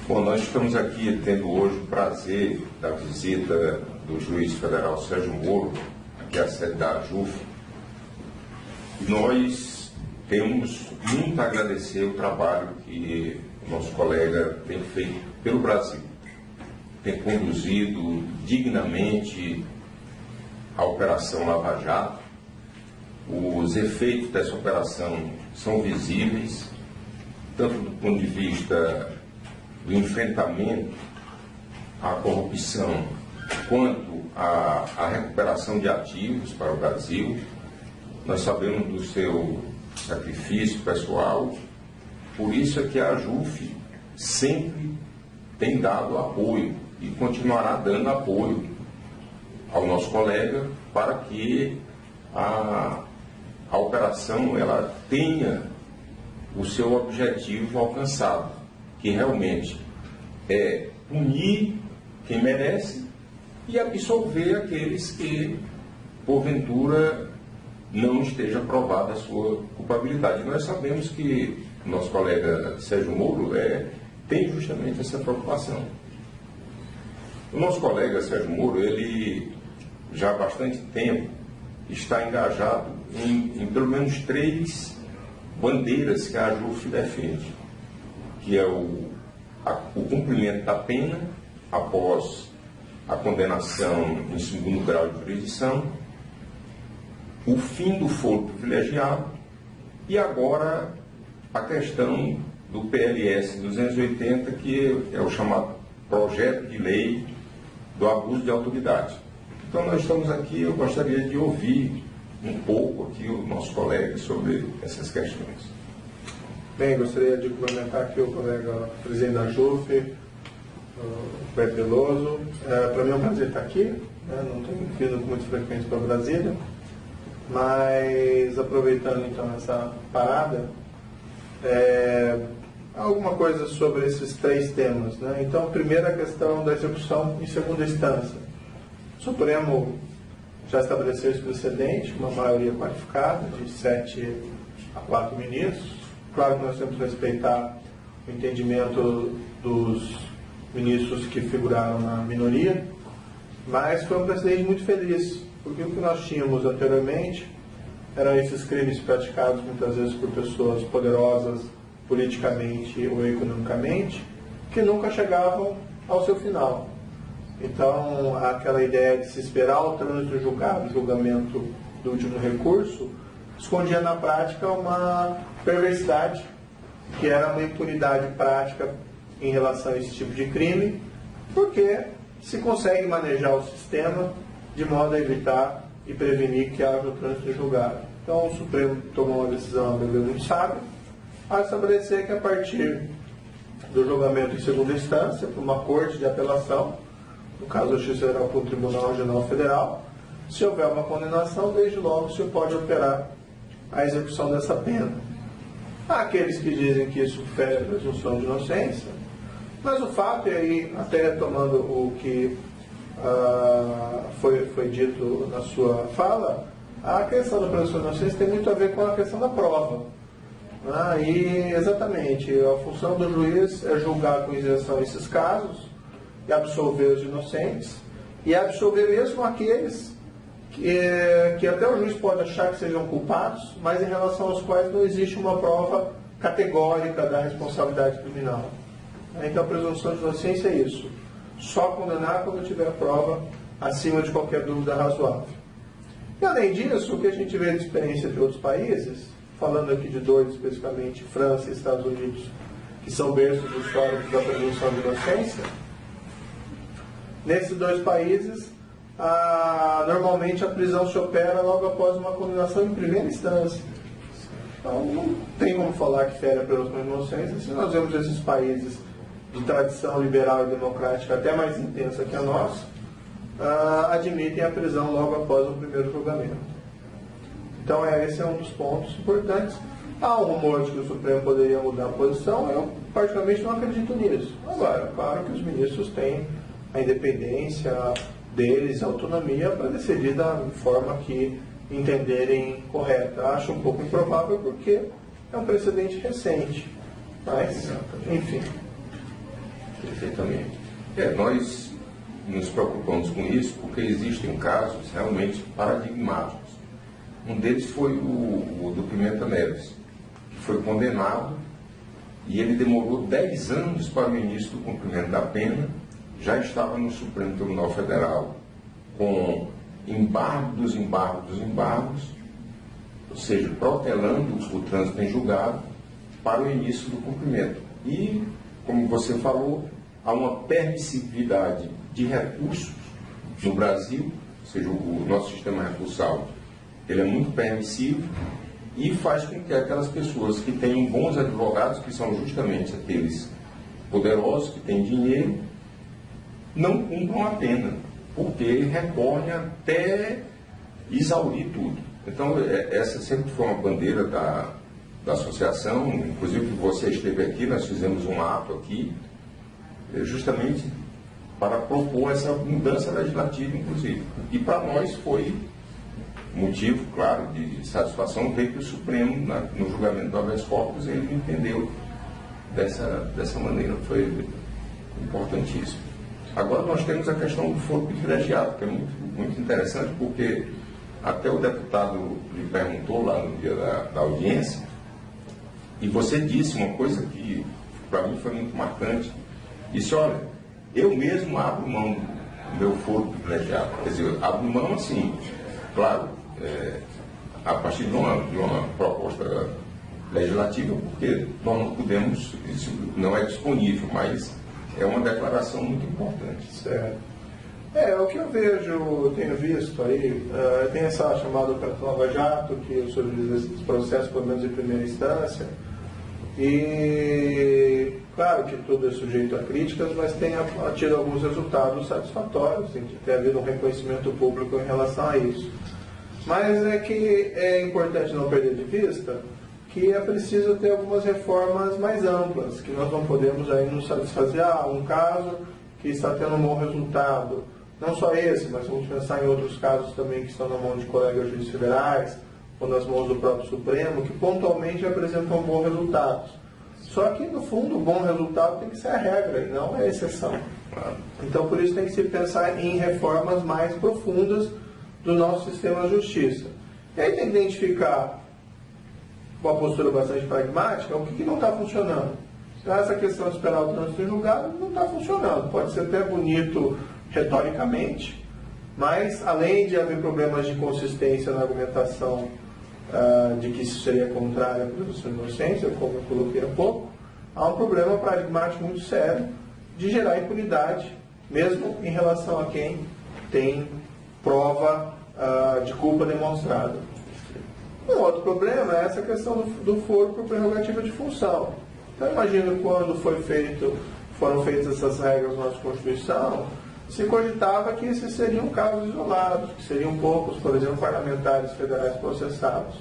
Bom, nós estamos aqui tendo hoje o prazer da visita do juiz federal Sérgio Moro, aqui à sede da AJUF. Nós temos muito a agradecer o trabalho que o nosso colega tem feito pelo Brasil. Tem conduzido dignamente a Operação Lava Jato. Os efeitos dessa operação são visíveis, tanto do ponto de vista do enfrentamento à corrupção, quanto à recuperação de ativos para o Brasil. Nós sabemos do seu sacrifício pessoal, por isso é que a AJUF sempre tem dado apoio e continuará dando apoio ao nosso colega para que a operação ela tenha o seu objetivo alcançado, que realmente é punir quem merece e absolver aqueles que, porventura, não esteja provada a sua culpabilidade. Nós sabemos que o nosso colega Sérgio Moro tem justamente essa preocupação. O nosso colega Sérgio Moro, ele já há bastante tempo está engajado em pelo menos 3 bandeiras que a AJUF defende, que é o cumprimento da pena após a condenação em segundo grau de jurisdição, o fim do foro privilegiado e agora a questão do PLS 280, que é o chamado projeto de lei do abuso de autoridade. Então nós estamos aqui, eu gostaria de ouvir um pouco aqui o nosso colega sobre essas questões. Bem, gostaria de cumprimentar aqui o colega presidente da AJUF, o Beto Veloso. Para mim é um prazer estar aqui, né? Não tenho vindo com muita frequência para Brasília, mas aproveitando então essa parada, alguma coisa sobre esses 3 temas, né? Então, primeiro a questão da execução em segunda instância. O Supremo já estabeleceu esse precedente, uma maioria qualificada de 7 a 4 ministros. Claro que nós temos que respeitar o entendimento dos ministros que figuraram na minoria, mas foi um precedente muito feliz, porque o que nós tínhamos anteriormente eram esses crimes praticados muitas vezes por pessoas poderosas politicamente ou economicamente, que nunca chegavam ao seu final. Então, aquela ideia de se esperar o trânsito do julgado, julgamento do último recurso, escondia na prática uma perversidade, que era uma impunidade prática em relação a esse tipo de crime, porque se consegue manejar o sistema de modo a evitar e prevenir que haja o trânsito julgado. Então o Supremo tomou uma decisão, a meu ver, muito sábia, a estabelecer que a partir do julgamento em segunda instância, por uma corte de apelação, no caso da Justiça Federal por um Tribunal Regional Federal, se houver uma condenação, desde logo se pode operar a execução dessa pena. Há aqueles que dizem que isso fere a presunção de inocência, mas o fato, e aí até retomando o que foi dito na sua fala, a questão da presunção de inocência tem muito a ver com a questão da prova. E exatamente, a função do juiz é julgar com isenção esses casos e absolver os inocentes, e absolver mesmo aqueles que até o juiz pode achar que sejam culpados, mas em relação aos quais não existe uma prova categórica da responsabilidade criminal. Então a presunção de inocência é isso. Só condenar quando tiver prova acima de qualquer dúvida razoável. E além disso, o que a gente vê de experiência de outros países, falando aqui de 2 especificamente, França e Estados Unidos, que são berços históricos da presunção de inocência, nesses 2 países, normalmente a prisão se opera logo após uma condenação em primeira instância. Então não tem como falar que fere a presunção de inocência se nós vemos esses países de tradição liberal e democrática até mais intensa que a nossa, admitem a prisão logo após o primeiro julgamento. Então esse é um dos pontos importantes. Há um rumor de que o Supremo poderia mudar a posição, eu particularmente não acredito nisso. Agora, claro que os ministros têm a independência deles, a autonomia para decidir da forma que entenderem correta. Acho um pouco improvável porque é um precedente recente. Mas, enfim. Perfeitamente. Nós nos preocupamos com isso porque existem casos realmente paradigmáticos. Um deles foi o do Pimenta Neves, que foi condenado e ele demorou 10 anos para o início do cumprimento da pena, já estava no Supremo Tribunal Federal, com embargo dos embargos, ou seja, protelando o trânsito em julgado para o início do cumprimento. E, como você falou, há uma permissividade de recursos no Brasil, ou seja, o nosso sistema recursal, ele é muito permissivo e faz com que aquelas pessoas que tenham bons advogados, que são justamente aqueles poderosos que têm dinheiro, não cumpram a pena, porque recorrem até exaurir tudo. Então, essa sempre foi uma bandeira da associação, inclusive você esteve aqui, nós fizemos um ato aqui, justamente para propor essa mudança legislativa, inclusive. E para nós foi motivo, claro, de satisfação ver que o Supremo, no julgamento do habeas corpus, ele entendeu dessa maneira. Foi importantíssimo. Agora nós temos a questão do foro privilegiado, que é muito interessante, porque até o deputado lhe perguntou lá no dia da audiência, e você disse uma coisa que para mim foi muito marcante. Disse, olha, eu mesmo abro mão do meu foro privilegiado. Quer dizer, abro mão assim, claro, a partir de uma proposta legislativa, porque nós não podemos, isso não é disponível, mas é uma declaração muito importante. Certo. O que eu vejo, eu tenho visto aí, tem essa chamada Operação Lava Jato, que surgiu esses processos, pelo menos em primeira instância, e claro que tudo é sujeito a críticas, mas tem tido alguns resultados satisfatórios, tem que ter havido um reconhecimento público em relação a isso. Mas é que é importante não perder de vista que é preciso ter algumas reformas mais amplas, que nós não podemos aí nos satisfazer, um caso que está tendo um bom resultado, não só esse, mas vamos pensar em outros casos também que estão na mão de colegas juízes federais, ou nas mãos do próprio Supremo, que pontualmente apresentam bons resultados. Só que, no fundo, o bom resultado tem que ser a regra e não a exceção. Então, por isso tem que se pensar em reformas mais profundas do nosso sistema de justiça. E aí tem que identificar, com uma postura bastante pragmática, o que não está funcionando. Essa questão de esperar o trânsito em julgado não está funcionando. Pode ser até bonito retoricamente, mas além de haver problemas de consistência na argumentação de que isso seria contrário à presunção de inocência, como eu coloquei há pouco, há um problema pragmático muito sério de gerar impunidade, mesmo em relação a quem tem prova de culpa demonstrada. Um outro problema é essa questão do foro por prerrogativa de função. Então, imagina quando foram feitas essas regras na nossa Constituição, se cogitava que esses seriam casos isolados, que seriam poucos, por exemplo, parlamentares federais processados.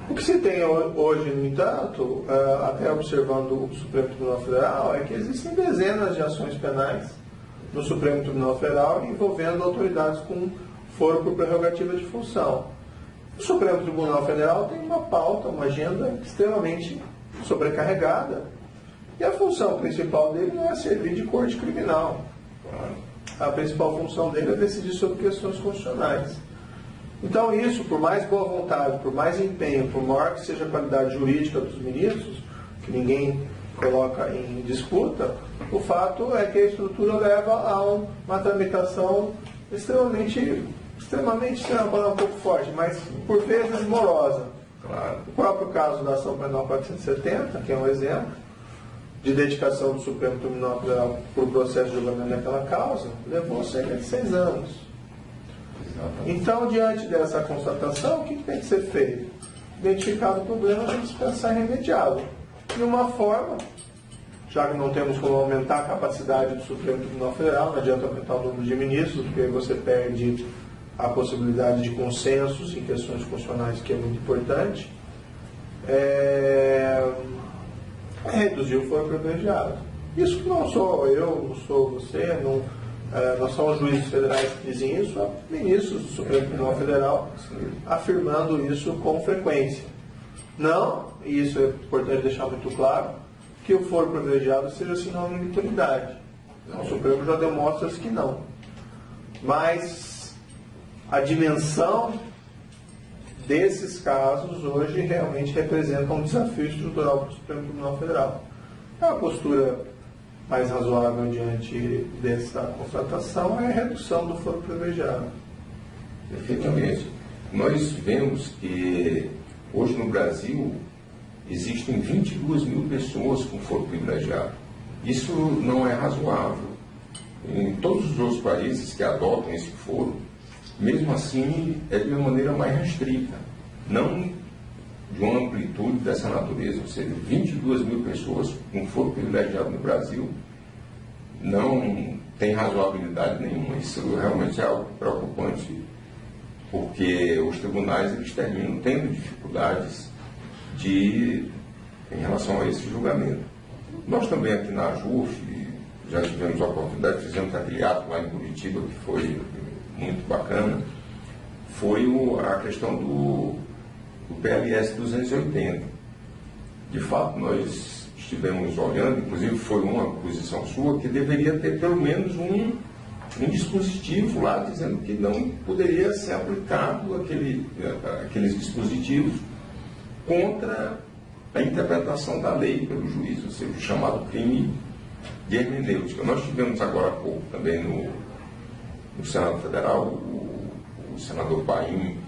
O que se tem hoje, no entanto, até observando o Supremo Tribunal Federal, é que existem dezenas de ações penais no Supremo Tribunal Federal envolvendo autoridades com foro por prerrogativa de função. O Supremo Tribunal Federal tem uma pauta, uma agenda extremamente sobrecarregada, e a função principal dele não é servir de corte criminal. A principal função dele é decidir sobre questões constitucionais. Então isso, por mais boa vontade, por mais empenho, por maior que seja a qualidade jurídica dos ministros, que ninguém coloca em disputa, o fato é que a estrutura leva a uma tramitação extremamente, será uma palavra um pouco forte, mas por vezes morosa. Claro. O próprio caso da Ação Penal 470, que é um exemplo, de dedicação do Supremo Tribunal Federal por processo de julgamento daquela causa, levou cerca de 6 anos. Exatamente. Então, diante dessa constatação, o que tem que ser feito? Identificado o problema, tem que se pensar em remediá-lo. De uma forma, já que não temos como aumentar a capacidade do Supremo Tribunal Federal, não adianta aumentar o número de ministros, porque você perde a possibilidade de consensos em questões constitucionais, que é muito importante, reduzir o foro privilegiado. Isso não sou eu, não sou você, não são os juízes federais que dizem isso, há ministros do Supremo Tribunal Federal afirmando isso com frequência. Não, e isso é importante deixar muito claro, que o foro privilegiado seja sinônimo de impunidade. O Supremo já demonstra que não. Mas a dimensão desses casos hoje realmente representa um desafio estrutural para o Supremo Tribunal Federal. A postura mais razoável diante dessa constatação é a redução do foro privilegiado. Perfeitamente. Nós vemos que hoje no Brasil existem 22 mil pessoas com foro privilegiado. Isso não é razoável. Em todos os outros países que adotam esse foro, mesmo assim, é de uma maneira mais restrita, não de uma amplitude dessa natureza. Ou seja, 22 mil pessoas com foro privilegiado no Brasil não tem razoabilidade nenhuma. Isso realmente é algo preocupante, porque os tribunais eles terminam tendo dificuldades em relação a esse julgamento. Nós também aqui na AJUF já tivemos a oportunidade, fizemos aquele ato lá em Curitiba, que foi muito bacana, foi a questão do PLS 280. De fato, nós estivemos olhando, inclusive foi uma posição sua, que deveria ter pelo menos um dispositivo lá dizendo que não poderia ser aplicado aqueles dispositivos contra a interpretação da lei pelo juiz, ou seja, o chamado crime de hermenêutica. Nós tivemos agora há pouco também no Senado Federal, o senador Paim,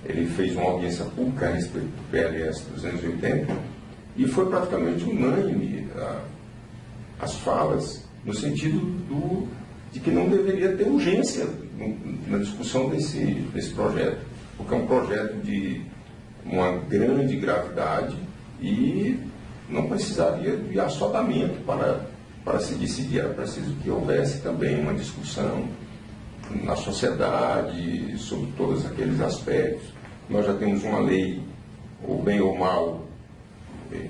ele fez uma audiência pública a respeito do PLS 280 e foi praticamente unânime as falas no sentido de que não deveria ter urgência na discussão desse projeto, porque é um projeto de uma grande gravidade e não precisaria de assodamento para se decidir. Era preciso que houvesse também uma discussão na sociedade sobre todos aqueles aspectos. Nós já temos uma lei, ou bem ou mal,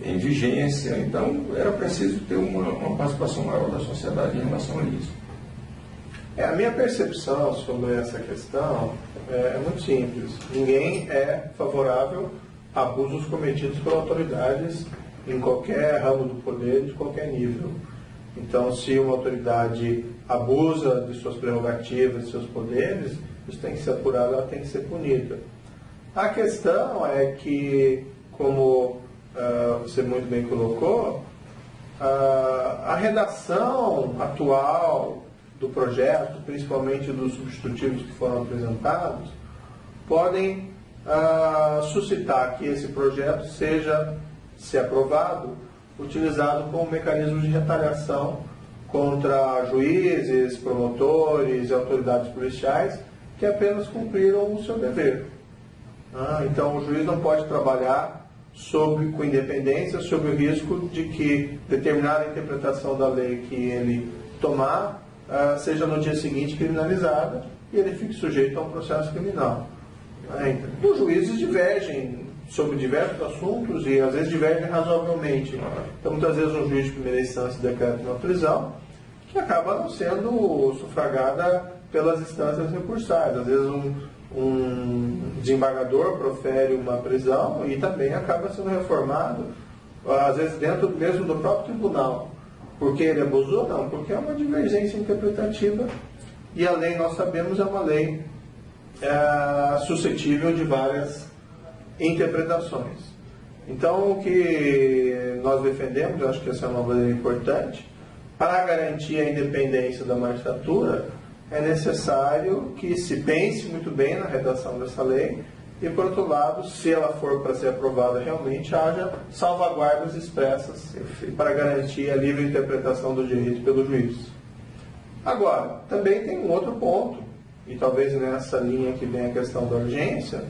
em vigência, então era preciso ter uma participação maior da sociedade em relação a isso. A minha percepção sobre essa questão é muito simples. Ninguém é favorável a abusos cometidos por autoridades em qualquer ramo do poder, de qualquer nível. Então, se uma autoridade abusa de suas prerrogativas, de seus poderes, isso tem que ser apurado, ela tem que ser punida. A questão é que, como você muito bem colocou, a redação atual do projeto, principalmente dos substitutivos que foram apresentados, podem suscitar que esse projeto seja, se aprovado, utilizado como mecanismo de retaliação contra juízes, promotores e autoridades policiais que apenas cumpriram o seu dever. Então, o juiz não pode trabalhar com independência, sob o risco de que determinada interpretação da lei que ele tomar seja no dia seguinte criminalizada e ele fique sujeito a um processo criminal. Os juízes divergem sobre diversos assuntos e às vezes divergem razoavelmente. Então, muitas vezes um juiz de primeira instância decreta uma prisão que acaba não sendo sufragada pelas instâncias recursais. Às vezes um desembargador profere uma prisão e também acaba sendo reformado, às vezes dentro mesmo do próprio tribunal. Porque ele abusou? Não, porque é uma divergência interpretativa e a lei, nós sabemos, é uma lei suscetível de várias interpretações. Então, o que nós defendemos, eu acho que essa é uma bandeira importante, para garantir a independência da magistratura, é necessário que se pense muito bem na redação dessa lei e, por outro lado, se ela for para ser aprovada realmente, haja salvaguardas expressas para garantir a livre interpretação do direito pelo juiz. Agora, também tem um outro ponto, e talvez nessa linha que vem a questão da urgência,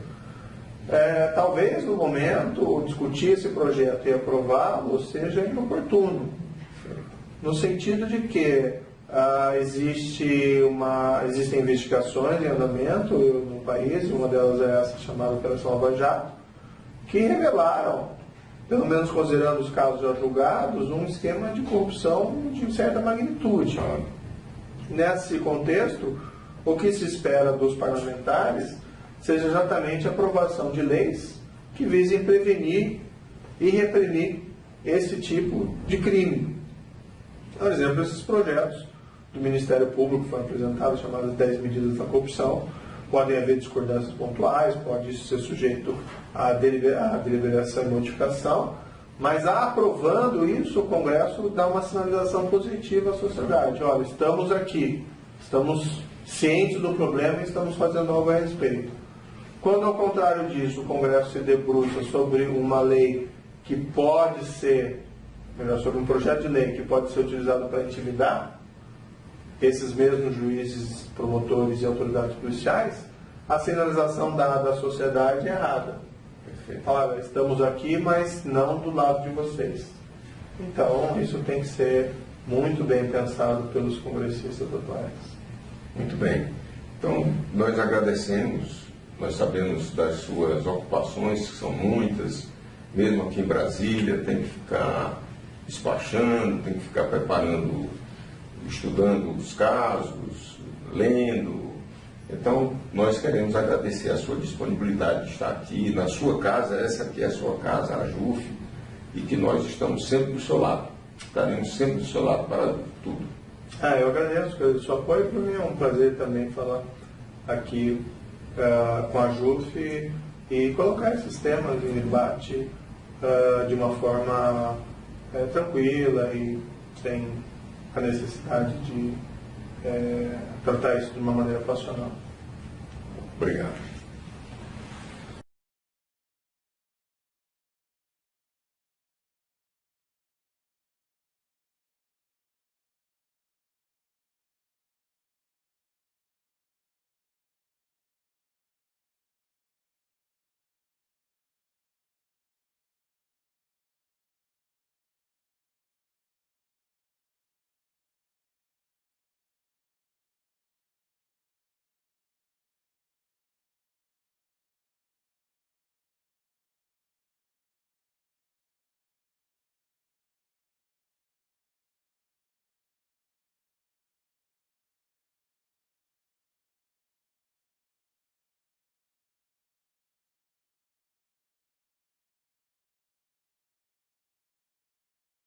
talvez no momento discutir esse projeto e aprová-lo seja inoportuno, no sentido de que existem investigações em andamento no país, e uma delas é essa chamada Operação Lava Jato, que revelaram, pelo menos considerando os casos já julgados, um esquema de corrupção de certa magnitude. Nesse contexto, o que se espera dos parlamentares seja exatamente a aprovação de leis que visem prevenir e reprimir esse tipo de crime. Por exemplo, esses projetos do Ministério Público que foram apresentados, chamados 10 medidas da corrupção, podem haver discordâncias pontuais, pode isso ser sujeito à deliberação e modificação, mas aprovando isso, o Congresso dá uma sinalização positiva à sociedade. Olha, estamos aqui, estamos cientes do problema e estamos fazendo algo a respeito. Quando, ao contrário disso, o Congresso se debruça sobre uma lei que pode ser, melhor, sobre um projeto de lei que pode ser utilizado para intimidar esses mesmos juízes, promotores e autoridades policiais, a sinalização dada à sociedade é errada. Olha, estamos aqui, mas não do lado de vocês. Então, isso tem que ser muito bem pensado pelos congressistas atuais. Muito bem. Então, nós agradecemos, nós sabemos das suas ocupações, que são muitas, mesmo aqui em Brasília, tem que ficar despachando, tem que ficar preparando, estudando os casos, lendo. Então, nós queremos agradecer a sua disponibilidade de estar aqui na sua casa, essa aqui é a sua casa, a JUF, e que nós estamos sempre do seu lado, estaremos sempre do seu lado para tudo. Eu agradeço pelo seu apoio, para mim é um prazer também falar aqui com a JUF e colocar esses temas em debate de uma forma tranquila e sem a necessidade de tratar isso de uma maneira passional. Obrigado.